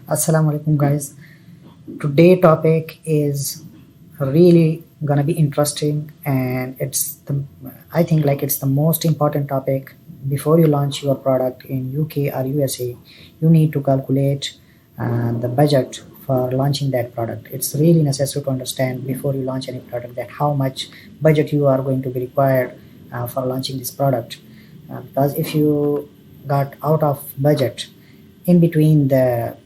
Assalamu alaikum guys. Today topic is really gonna be interesting, and I think like it's the most important topic. Before you launch your product in UK or USA, you need to calculate the budget for launching that product. It's really necessary to understand before you launch any product that how much budget you are going to be required for launching this product, because if you got out of budget in between the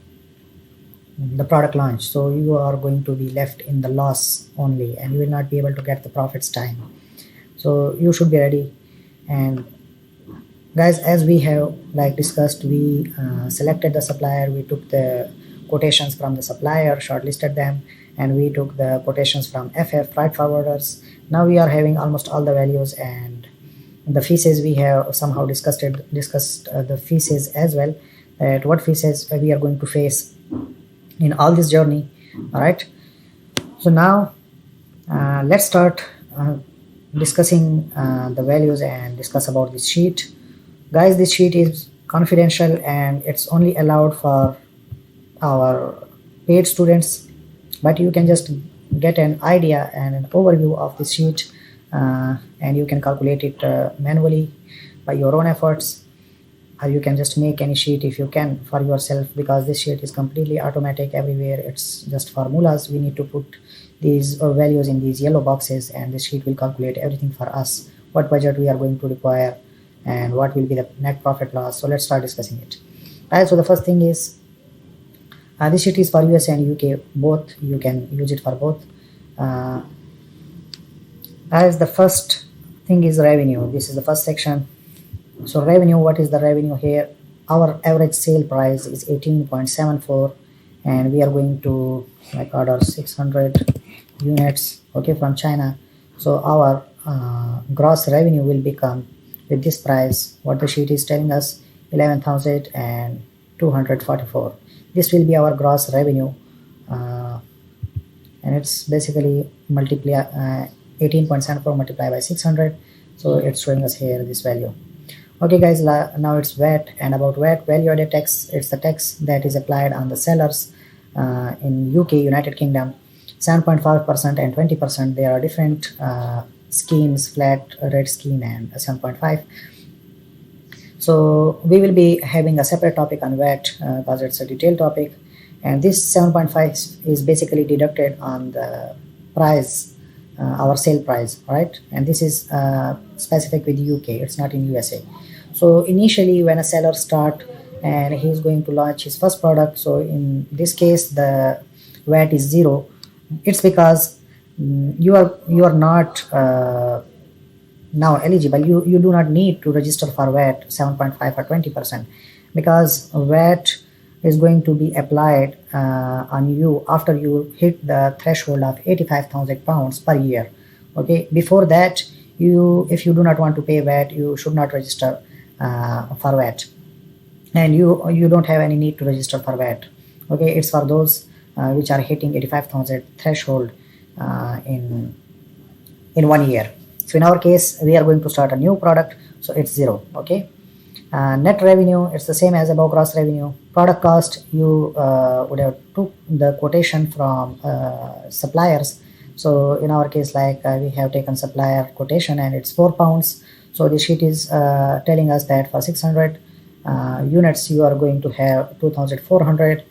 product launch, so you are going to be left in the loss only, and you will not be able to get the profits time. So you should be ready. And guys, as we have like discussed, we selected the supplier, we took the quotations from the supplier, shortlisted them, and we took the quotations from freight forwarders. Now we are having almost all the values, and the fees we have somehow discussed the fees as well, that what fees we are going to face in all this journey. All right, so now let's start discussing the values and discuss about this sheet. Guys, this sheet is confidential and it's only allowed for our paid students, but you can just get an idea and an overview of this sheet, and you can calculate it manually by your own efforts, or you can just make any sheet if you can for yourself, because this sheet is completely automatic everywhere. It's just formulas. We need to put these values in these yellow boxes, and this sheet will calculate everything for us, what budget we are going to require and what will be the net profit loss. So let's start discussing it. So the first thing is this sheet is for US and UK both. You can use it for both. As the first thing is revenue. This is the first section. So revenue, what is the revenue here? Our average sale price is 18.74, and we are going to like order 600 units, okay, from China. So our gross revenue will become, with this price, what the sheet is telling us, 11,244. This will be our gross revenue, and it's basically multiply 18.74 multiplied by 600, so it's showing us here this value. Okay guys, now it's VAT. And about VAT, value added tax, it's the tax that is applied on the sellers in UK, United Kingdom. 7.5% and 20%. There are different schemes, flat rate scheme and 7.5. So we will be having a separate topic on VAT because it's a detailed topic, and this 7.5 is basically deducted on the price, our sale price, right? And this is specific with UK, it's not in USA. So initially when a seller start and he's going to launch his first product, so in this case the VAT is 0. It's because you are not now eligible. You do not need to register for VAT 7.5 or 20%, because VAT is going to be applied on you after you hit the threshold of 85,000 pounds per year. Okay, before that, if you do not want to pay VAT, you should not register for VAT, and you don't have any need to register for VAT. Okay, it's for those which are hitting 85,000 threshold in 1 year. So in our case, we are going to start a new product, so it's 0. Okay, net revenue, it's the same as above. Gross revenue. Product cost, you would have took the quotation from suppliers. So in our case, like we have taken supplier quotation and it's £4. So the sheet is telling us that for 600 units you are going to have 2,400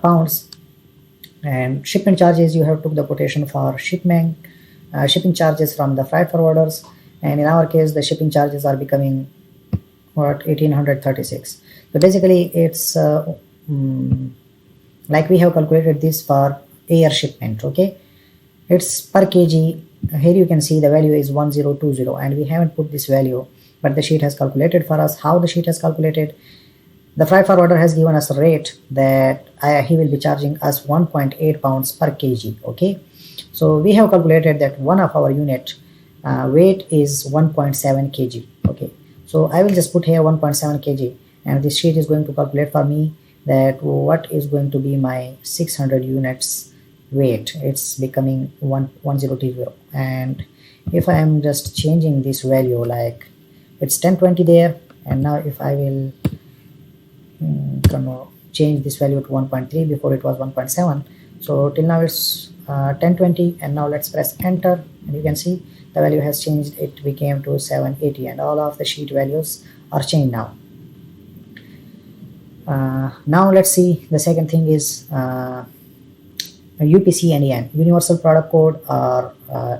pounds. And shipment charges, you have took the quotation for shipping charges from the freight forwarders, and in our case the shipping charges are becoming what, 1,836. So basically it's like we have calculated this for air shipment. Okay, it's per kg. Here you can see the value is 1020, and we haven't put this value, but the sheet has calculated for us. How the sheet has calculated? The freight forwarder has given us a rate that he will be charging us 1.8 pounds per kg. Okay, so we have calculated that one of our unit weight is 1.7 kg. Okay, so I will just put here 1.7 kg, and this sheet is going to calculate for me that what is going to be my 600 units weight. It's becoming 1020, and if I am just changing this value, like it's 1020 there, and now if I will change this value to 1.3. Before it was 1.7. So till now it's 1020, and now let's press enter, and you can see the value has changed. It became to 780, and all of the sheet values are changed now. Now let's see, the second thing is UPC and EAN, Universal Product Code, or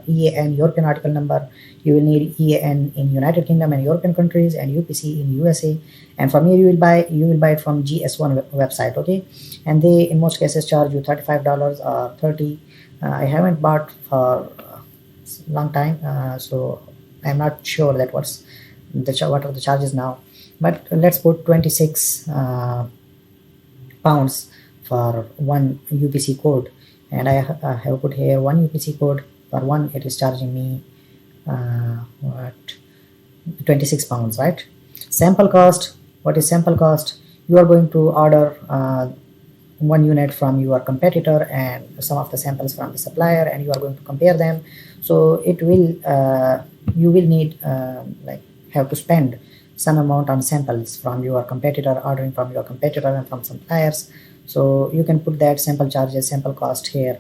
EAN, European Article Number. You will need EAN in United Kingdom and European countries, and UPC in USA. And from here you will buy it from GS1 website, okay? And they in most cases charge you $35 or $30. I haven't bought for a long time, so I'm not sure that what are the charges now. But let's put 26 pounds for one UPC code, and I have put here one UPC code. For one, it is charging me 26 pounds, right? Sample cost. What is sample cost? You are going to order one unit from your competitor and some of the samples from the supplier, and you are going to compare them. So it will you will need have to spend some amount on samples from your competitor, ordering from your competitor and from suppliers. So you can put that sample charges, sample cost here.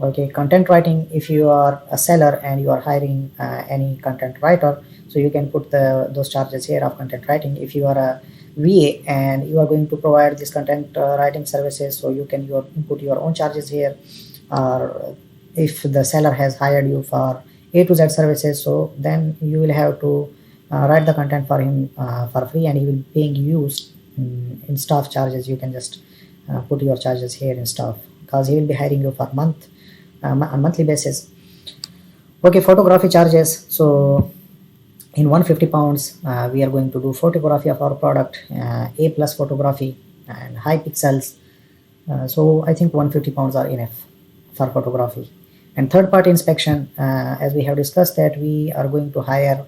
Okay, content writing. If you are a seller and you are hiring any content writer, so you can put those charges here of content writing. If you are a VA and you are going to provide this content writing services, so you can put your own charges here. Or if the seller has hired you for A to Z services, so then you will have to write the content for him for free, and he will be paying you in staff charges. You can just put your charges here in staff, because he will be hiring you for on monthly basis. Okay, photography charges. So in 150 pounds, we are going to do photography of our product, A+ photography and high pixels. So I think 150 pounds are enough for photography. And third-party inspection, as we have discussed, that we are going to hire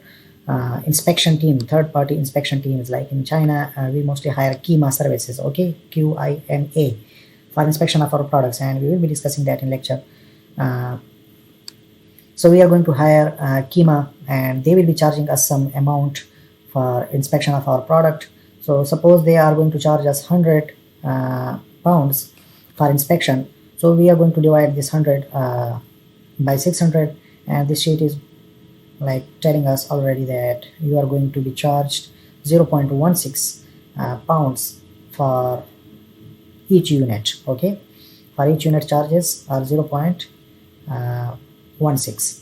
inspection team, third-party inspection teams. Like in China, we mostly hire QIMA services, okay, QIMA, for inspection of our products, and we will be discussing that in lecture. So we are going to hire QIMA, and they will be charging us some amount for inspection of our product. So suppose they are going to charge us 100 pounds for inspection. So we are going to divide this 100 by 600, and this sheet is telling us already that you are going to be charged 0.16 pounds for each unit. Okay, for each unit charges are 0.16.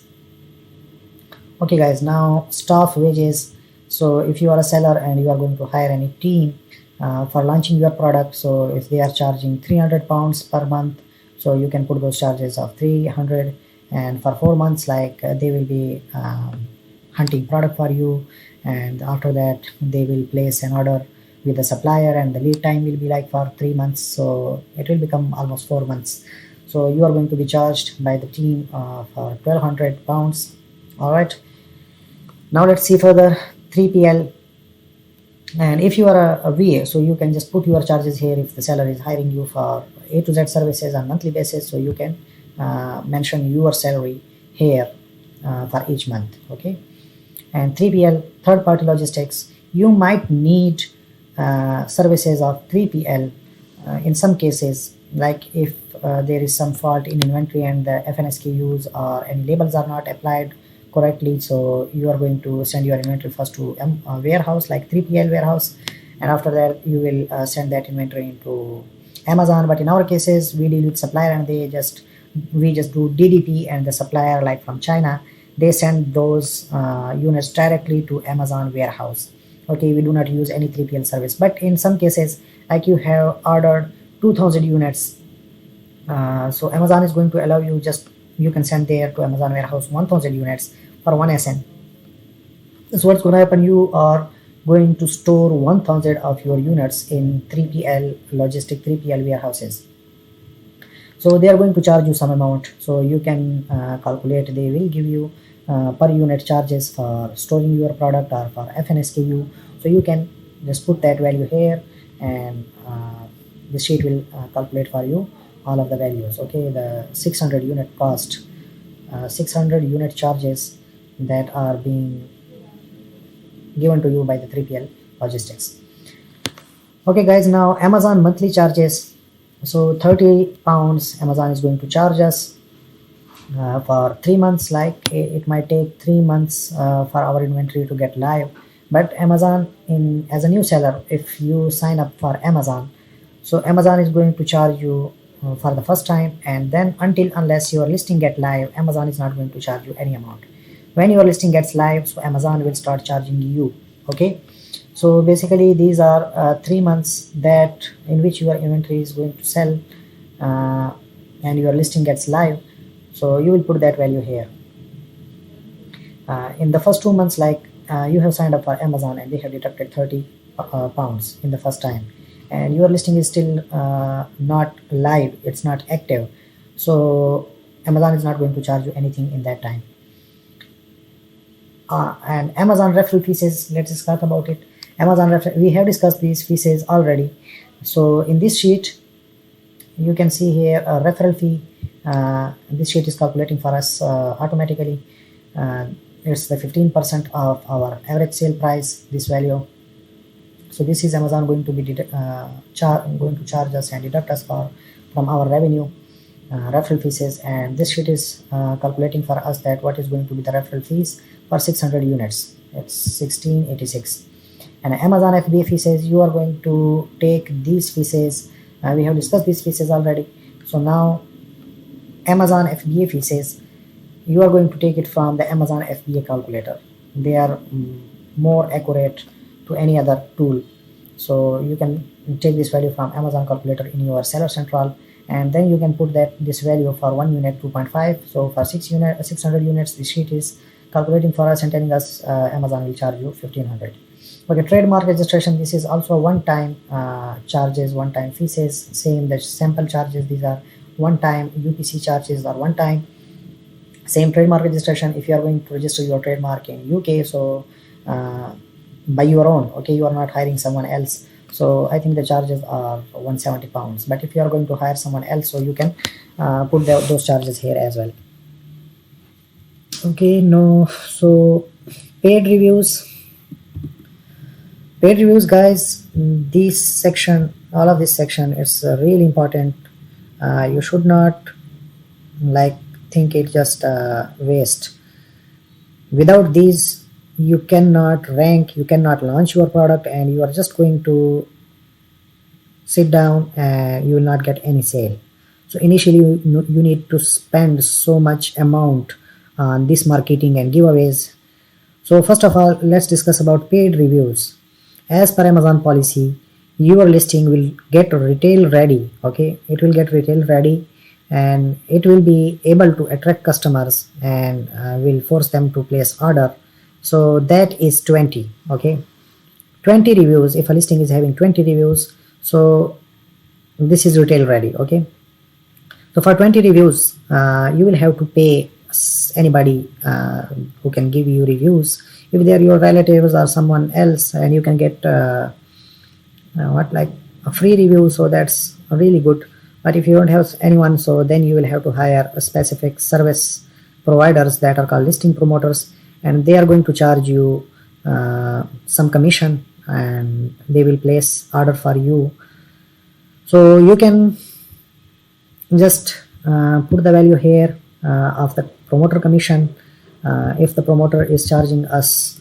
Okay guys, now staff wages. So if you are a seller and you are going to hire any team for launching your product, so if they are charging 300 pounds per month, so you can put those charges of 300, and for 4 months they will be hunting product for you, and after that they will place an order with the supplier, and the lead time will be for 3 months, so it will become almost 4 months. So you are going to be charged by the team for 1200 pounds. All right, now let's see further 3PL. And if you are a VA, so you can just put your charges here. If the seller is hiring you for A to Z services on monthly basis, so you can mention your salary here for each month. Okay, and 3PL, third party logistics. You might need services of 3PL in some cases, like if there is some fault in inventory and the FNSKUs or any labels are not applied correctly, so you are going to send your inventory first to a warehouse like 3PL warehouse, and after that you will send that inventory into Amazon. But in our cases, we deal with supplier, and we just do DDP, and the supplier from China, they send those units directly to Amazon warehouse. Okay, we do not use any 3PL service. But in some cases, like you have ordered 2000 units, so Amazon is going to allow you, you can send there to Amazon warehouse 1000 units for 1 SN. So what's going to happen, you are going to store 1000 of your units in 3PL 3PL warehouses. So they are going to charge you some amount, so you can calculate. They will give you per unit charges for storing your product or for FNSKU. So you can just put that value here, and the sheet will calculate for you all of the values. Okay, the 600 unit cost, 600 unit charges that are being given to you by the 3PL logistics. Okay guys, now Amazon monthly charges. So 30 pounds Amazon is going to charge us for 3 months. Like it might take 3 months for our inventory to get live, but Amazon, in as a new seller, if you sign up for Amazon, so Amazon is going to charge you for the first time, and then unless your listing get live, Amazon is not going to charge you any amount. When your listing gets live, so Amazon will start charging you. Okay, so basically these are 3 months that in which your inventory is going to sell, and your listing gets live. So you will put that value here. In the first 2 months, like you have signed up for Amazon and they have deducted 30 pounds in the first time, and your listing is still not live, it's not active, so Amazon is not going to charge you anything in that time. And Amazon referral fees, let's talk about it. We have discussed these fees already. So in this sheet you can see here a referral fee. This sheet is calculating for us automatically. It's the 15% of our average sale price, this value. So this is Amazon going to be going to charge us and deduct us from our revenue, referral fees. And this sheet is calculating for us that what is going to be the referral fees for 600 units. It's 1686. And Amazon FBA fees, you are going to take these fees. We have discussed these fees already. So now Amazon FBA fees, you are going to take it from the Amazon FBA calculator. They are more accurate to any other tool. So you can take this value from Amazon calculator in your seller central, and then you can put this value for 1 unit 2.5. So for 600 units, the sheet is calculating for us and telling us Amazon will charge you 1500. Okay, trademark registration, this is also one-time charges, one-time fees. Same, the sample charges, these are one-time. UPC charges are one-time. Same, trademark registration, if you are going to register your trademark in UK, so by your own, okay, you are not hiring someone else, so I think the charges are 170 pounds. But if you are going to hire someone else, so you can put those charges here as well. Okay, no, so paid reviews, guys, this section, all of this section is really important. You should not like think it just waste. Without these, you cannot rank, you cannot launch your product, and you are just going to sit down and you will not get any sale. So initially you need to spend so much amount on this marketing and giveaways. So first of all, let's discuss about paid reviews. As per Amazon policy, your listing will get retail ready. Okay, it will get retail ready, and it will be able to attract customers and will force them to place order. So that is 20. Okay, 20 reviews. If a listing is having 20 reviews, so this is retail ready. Okay, so for 20 reviews, you will have to pay anybody who can give you reviews. If they are your relatives or someone else, and you can get like a free review, so that's really good. But if you don't have anyone, so then you will have to hire a specific service providers that are called listing promoters, and they are going to charge you some commission, and they will place order for you. So you can just put the value here of the promoter commission. If the promoter is charging us,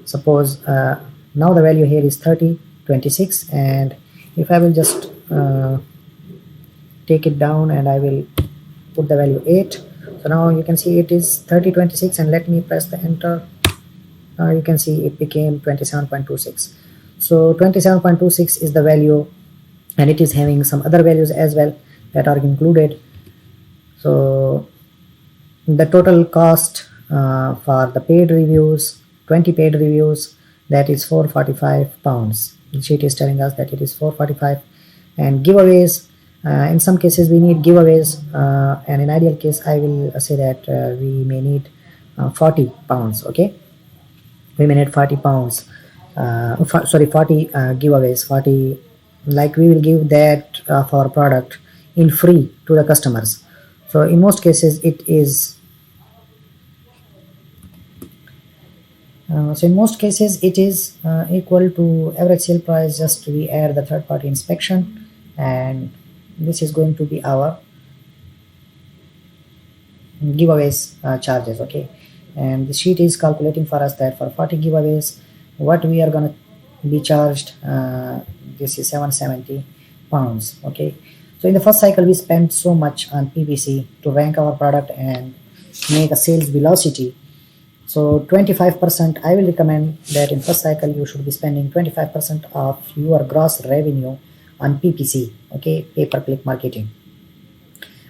suppose now the value here is 30.26, and if I will just take it down and I will put the value 8, so now you can see it is 30.26, and let me press the enter. Now you can see it became 27.26. so 27.26 is the value, and it is having some other values as well that are included. So the total cost for the paid reviews, 20 paid reviews, that is 445 pounds. The sheet is telling us that it is 445. And giveaways, in some cases we need giveaways, and in ideal case I will say that we may need 40 pounds. Okay, we may need 40 pounds, 40 giveaways, 40, like we will give that of our product in free to the customers. So in most cases it is So in most cases it is equal to average sale price, just we add the third party inspection, and this is going to be our giveaways charges. Okay, and the sheet is calculating for us that for 40 giveaways what we are going to be charged, this is 770 pounds. Okay, so in the first cycle we spent so much on PPC to rank our product and make a sales velocity. So 25%, I will recommend that in first cycle you should be spending 25% of your gross revenue on PPC, okay, pay per click marketing,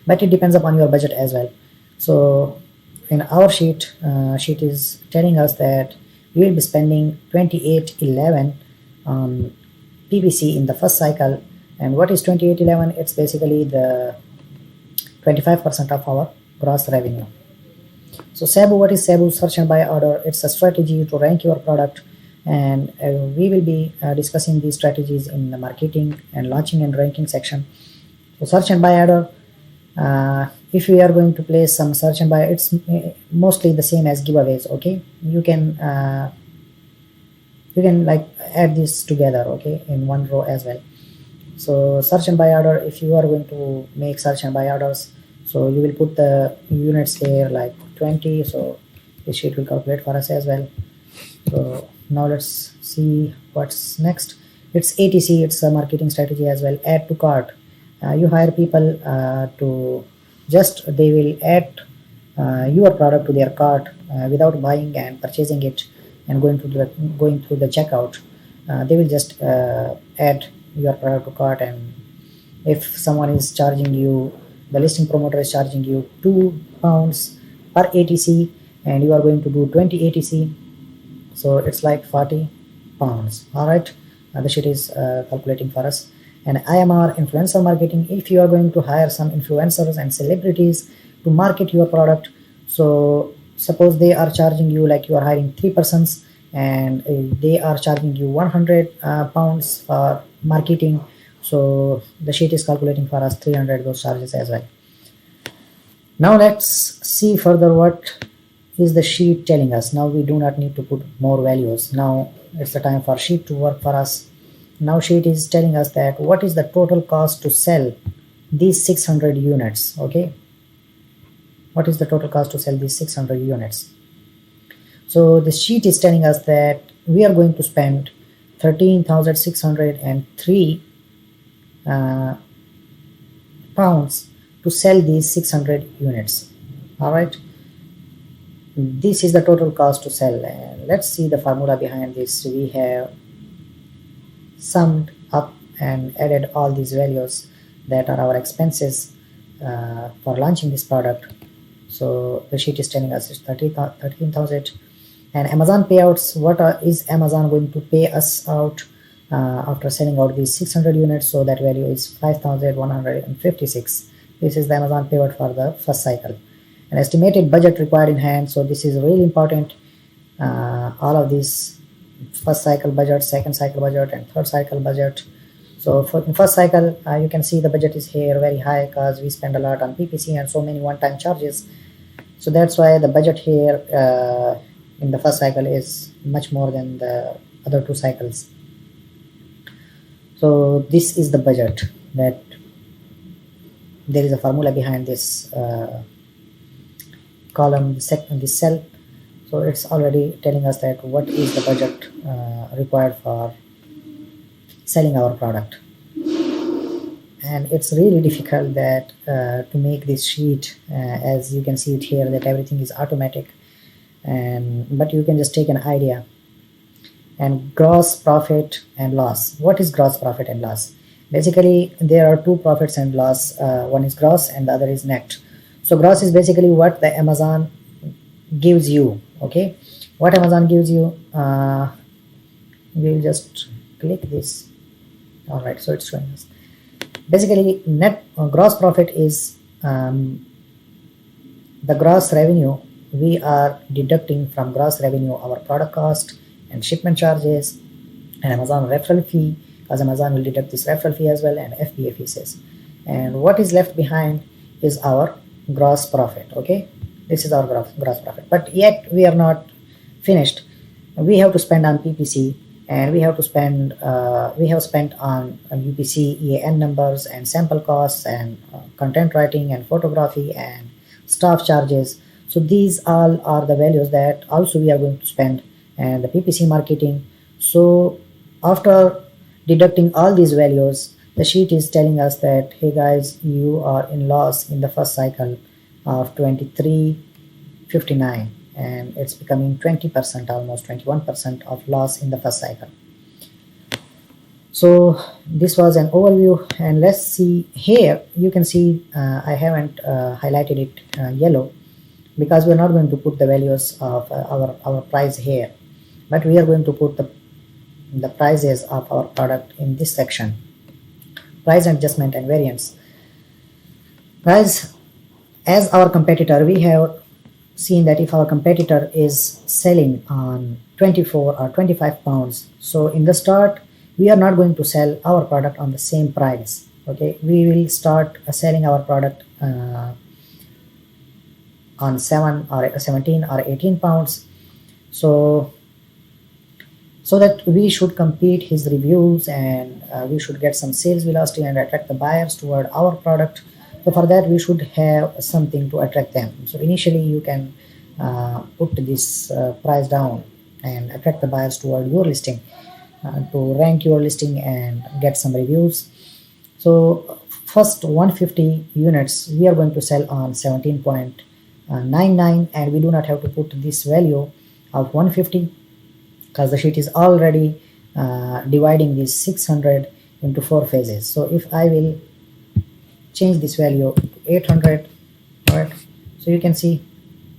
but it depends upon your budget as well. So in our sheet is telling us that we will be spending 2811 on PPC in the first cycle. And what is 2811? It's basically the 25% of our gross revenue. So SEBU, what is SEBU? Search and buy order. It's a strategy to rank your product, and we will be discussing these strategies in the marketing and launching and ranking section. So search and buy order, if we are going to place some search and buy, it's mostly the same as giveaways. Okay, you can like add this together, okay, in one row as well. So search and buy order, if you are going to make search and buy orders, so you will put the units here like 20. So this sheet will calculate for us as well. So now let's see what's next. It's ATC, it's a marketing strategy as well. Add to cart. You hire people to just, they will add your product to their cart without buying and purchasing it and going through the checkout. They will just add your product to cart, and if someone is charging you, the listing promoter is charging you £2 per ATC, and you are going to do 20 ATC, so it's like 40 pounds. All right, the sheet is calculating for us. And IMR, influencer marketing, if you are going to hire some influencers and celebrities to market your product, so suppose they are charging you, like you are hiring 3 persons and they are charging you 100 pounds for marketing, so the sheet is calculating for us 300 those charges as well. Now let's see further what is the sheet telling us. Now we do not need to put more values. Now it's the time for sheet to work for us. Now sheet is telling us that what is the total cost to sell these 600 units. Okay, what is the total cost to sell these 600 units? So the sheet is telling us that we are going to spend 13,603 pounds to sell these 600 units. All right, this is the total cost to sell. And let's see the formula behind this. We have summed up and added all these values that are our expenses for launching this product. So the sheet is telling us it's 13,000. And Amazon payouts, what is Amazon going to pay us out after selling out these 600 units? So that value is 5,156. This is the Amazon payout for the first cycle. An estimated budget required in hand, so this is really important. All of these first cycle budget, second cycle budget, and third cycle budget. So for in first cycle, you can see the budget is here very high because we spend a lot on PPC and so many one-time charges. So that's why the budget here in the first cycle is much more than the other two cycles. So this is the budget, that there is a formula behind this column, this cell. So it's already telling us that what is the budget required for selling our product. And it's really difficult that to make this sheet, as you can see it here, that everything is automatic, but you can just take an idea. And gross profit and loss. What is gross profit and loss? Basically there are two profits and loss. One is gross and the other is net. So gross is basically what the Amazon gives you. Okay, what Amazon gives you, we'll just click this. All right, so it's showing us basically net gross profit is the gross revenue. We are deducting from gross revenue our product cost and shipment charges and Amazon referral fee, because Amazon will deduct this referral fee as well, and FBA fees. And what is left behind is our gross profit. Okay, this is our gross profit, but yet we are not finished. we have to spend on PPC, and we have spent on UPC, EAN numbers, and sample costs, and content writing, and photography, and staff charges. So these all are the values that also we are going to spend, and the PPC marketing. So after deducting all these values, the sheet is telling us that, hey guys, you are in loss in the first cycle of 2359, and it's becoming 20%, almost 21% of loss in the first cycle. So this was an overview, and let's see here. You can see I haven't highlighted it yellow, because we're not going to put the values of our price here, but we are going to put the prices of our product in this section: price adjustment and variance. Guys, as our competitor, we have seen that if our competitor is selling on 24 or 25 pounds, so in the start we are not going to sell our product on the same price. Okay, we will start selling our product on 17 or 18 pounds, so that we should compete his reviews, and we should get some sales velocity and attract the buyers toward our product. So for that, we should have something to attract them. So initially you can put this price down and attract the buyers toward your listing, to rank your listing and get some reviews. So first 150 units we are going to sell on 17.99, and we do not have to put this value of 150, because the sheet is already dividing this 600 into 4 phases. So if I will change this value to 800, right, so you can see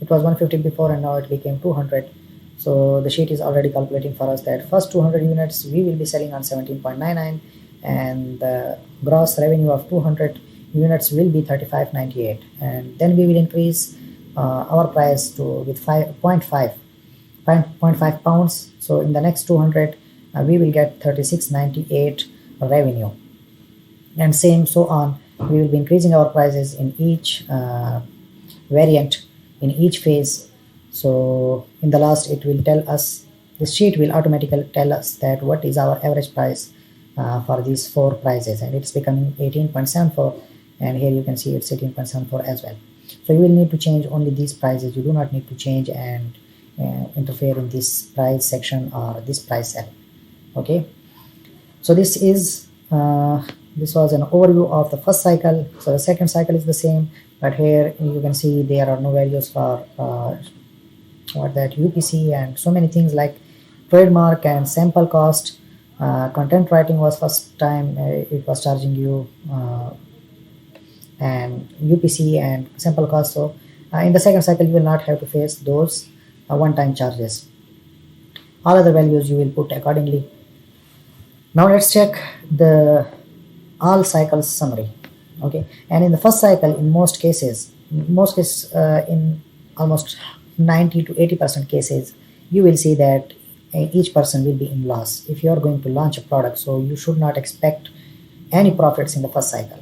it was 150 before, and now it became 200. So the sheet is already calculating for us that first 200 units we will be selling on 17.99, and the gross revenue of 200 units will be 35.98, and then we will increase our price to with 0.5 pounds. So in the next 200 we will get 36.98 revenue, and same so on. We will be increasing our prices in each variant, in each phase. So in the last, it will tell us, this sheet will automatically tell us that what is our average price for these 4 prices, and it's becoming 18.74, and here you can see it's 18.74 as well. So you will need to change only these prices. You do not need to change and interfere in this price section or this price cell. Okay, so this was an overview of the first cycle. So the second cycle is the same, but here you can see there are no values for that UPC and so many things like trademark and sample cost. Content writing was first time it was charging you, and UPC and sample cost. So in the second cycle you will not have to face those one-time charges. All other values you will put accordingly. Now let's check the all cycles summary. Okay, and in the first cycle, in most cases, in almost 90 to 80% cases, you will see that each person will be in loss if you are going to launch a product. So you should not expect any profits in the first cycle.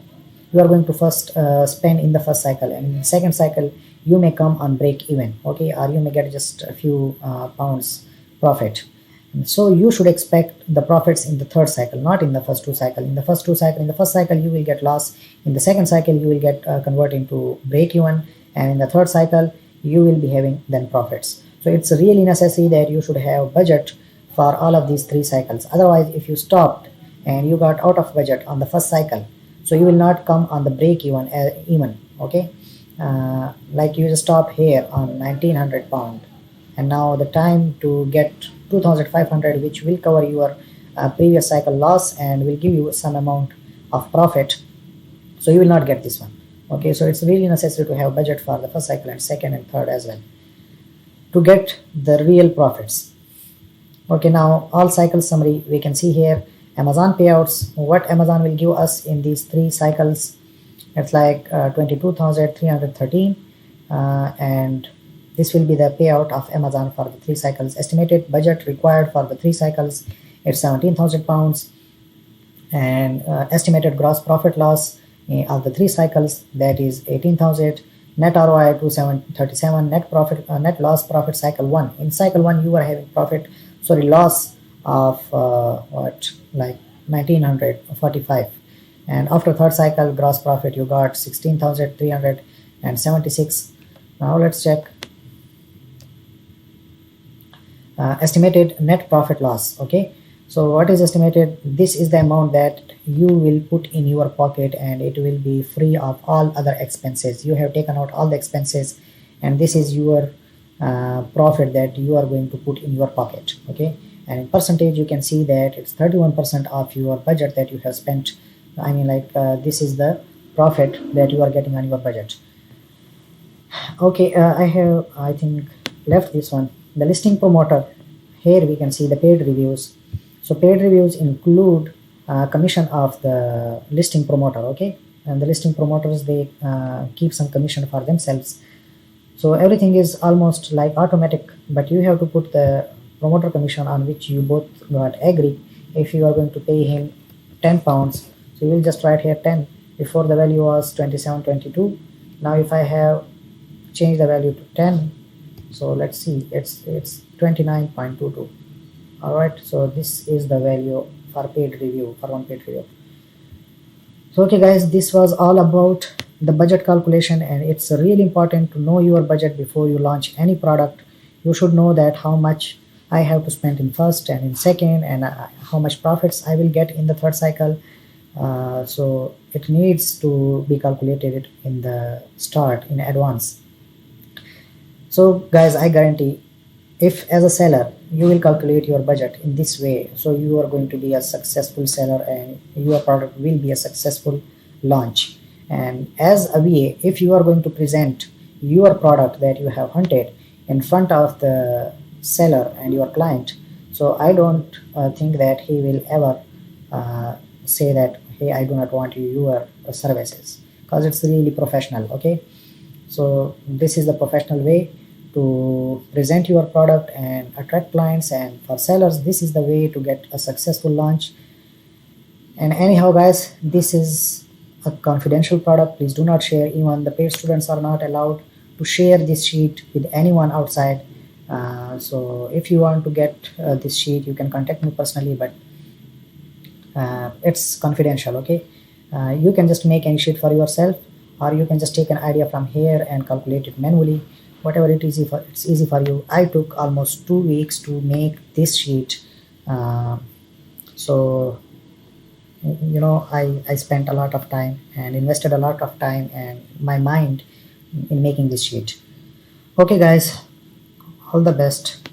You are going to first spend in the first cycle, and in the second cycle you may come on break even, okay, or you may get just a few pounds profit. So you should expect the profits in the third cycle, not in the first 2 cycles. In the first cycle you will get loss. In the second cycle you will get convert into break even, and in the third cycle you will be having then profits. So it's really necessary that you should have budget for all of these 3 cycles. Otherwise, if you stopped and you got out of budget on the first cycle, so you will not come on the break even, okay, like you just stop here on 1900 pound, and now the time to get 2500, which will cover your previous cycle loss and will give you some amount of profit, so you will not get this one. Okay, so it's really necessary to have budget for the first cycle and second and third as well to get the real profits. Okay, now all cycle summary we can see here. Amazon payouts, what Amazon will give us in these 3 cycles, it's like 22,313, and this will be the payout of Amazon for the 3 cycles. Estimated budget required for the 3 cycles, it's 17,000 pounds, and estimated gross profit loss of the 3 cycles, that is 18,000. net ROI 2737, net profit, net loss profit cycle 1. In cycle 1 you are having loss of what, like 1945, and after third cycle gross profit you got 16,376. Now let's check estimated net profit loss. Okay, so what is estimated? This is the amount that you will put in your pocket, and it will be free of all other expenses. You have taken out all the expenses, and this is your profit that you are going to put in your pocket. Okay, and in percentage you can see that it's 31% of your budget that you have spent. I mean, like this is the profit that you are getting on your budget. Okay, I think left this one, the listing promoter. Here we can see the paid reviews. So paid reviews include commission of the listing promoter. Okay, and the listing promoters, they keep some commission for themselves. So everything is almost like automatic, but you have to put the promoter commission on which you both got agree. If you are going to pay him 10 pounds, so you will just write here 10. Before the value was 27.22. Now if I have changed the value to 10, so let's see, it's 29.22. all right, so this is the value for paid review, for one paid review. So okay guys, this was all about the budget calculation, and it's really important to know your budget before you launch any product. You should know that how much I have to spend in first and in second, and how much profits I will get in the third cycle. So it needs to be calculated in the start, in advance. So guys, I guarantee, if as a seller you will calculate your budget in this way, so you are going to be a successful seller, and your product will be a successful launch. And as a VA, if you are going to present your product that you have hunted in front of the seller and your client, so I don't think that he will ever say that, hey, I do not want your services, because it's really professional. Okay, so this is the professional way to present your product and attract clients, and for sellers this is the way to get a successful launch. And anyhow guys, this is a confidential product. Please do not share. Even the paid students are not allowed to share this sheet with anyone outside. So if you want to get this sheet, you can contact me personally, but it's confidential. Okay, you can just make any sheet for yourself, or you can just take an idea from here and calculate it manually. Whatever it's easy for you. I took almost 2 weeks to make this sheet. So you know, I spent a lot of time and invested a lot of time and my mind in making this sheet. Okay guys, all the best.